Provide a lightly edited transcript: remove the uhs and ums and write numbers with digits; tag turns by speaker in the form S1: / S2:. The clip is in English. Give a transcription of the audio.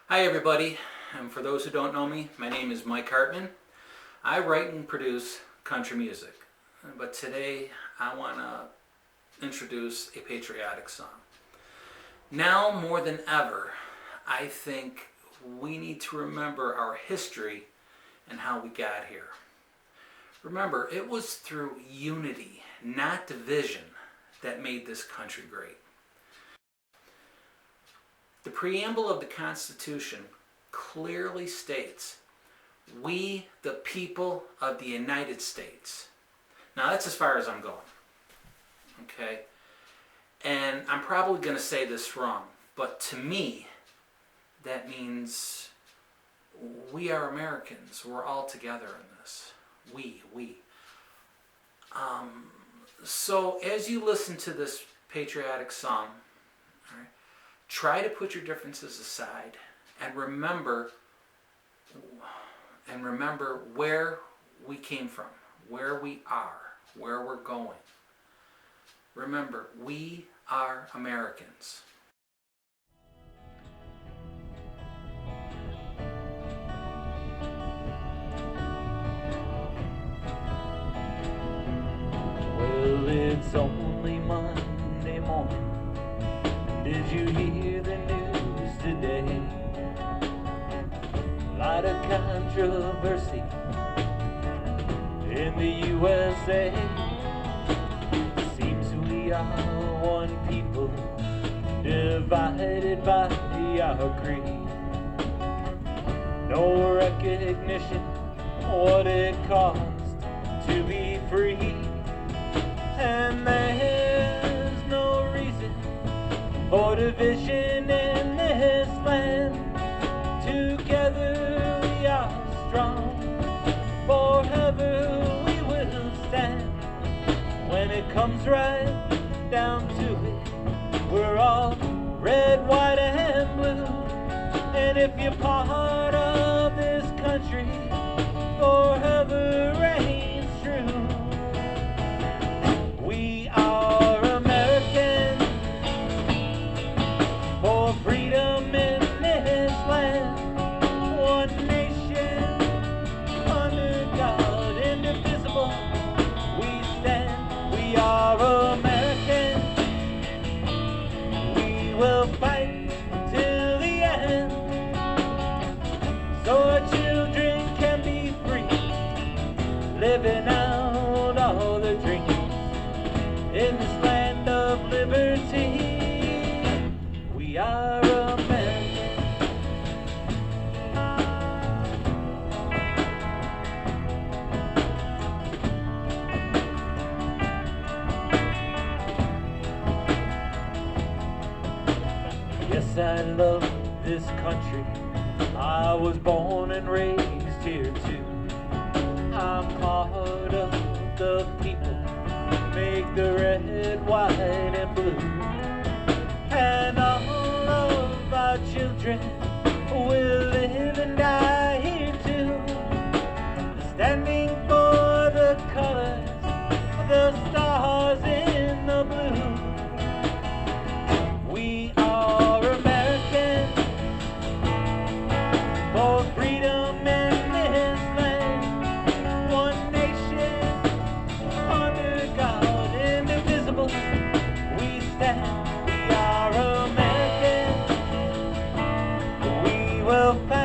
S1: Hi everybody, and for those who don't know me, my name is Mike Hartman. I write and produce country music, but today I want to introduce a patriotic song. Now more than ever, I think we need to remember our history and how we got here. Remember, it was through unity, not division, that made this country great. The preamble of the Constitution clearly states, "We, the people of the United States." Now that's as far as I'm going. Okay? And I'm probably going to say this wrong, but to me, that means we are Americans. We're all together in this. We. So as you listen to this patriotic song, all right, try to put your differences aside and remember where we came from, where we are, where we're going. Remember, we are Americans.
S2: Well, it's only Monday morning. Did you hear the news today? A lot of controversy in the USA. Seems we are one people, divided by our creed. No recognition what it costs to be free. And there's no reason for division in this land. Together we are strong, forever we will stand. When it comes right down to it, we're all red, white, and blue. And if you're part of this country, forever reigns true. We are Americans, for freedom in this land. One nation, under God, indivisible, we stand. We are Americans, we will fight till the end, so our children can be free, living out all their dreams in this land of liberty. We are Americans. Yes, I love this country. I was born and raised here too. I'm part of the people, make the red, white, and blue. And all of our children will live and die here too, standing for the colors, the stars in the blue. We are Americans, for freedom in this land. One nation, under God, indivisible, we stand. We are Americans, we will fight.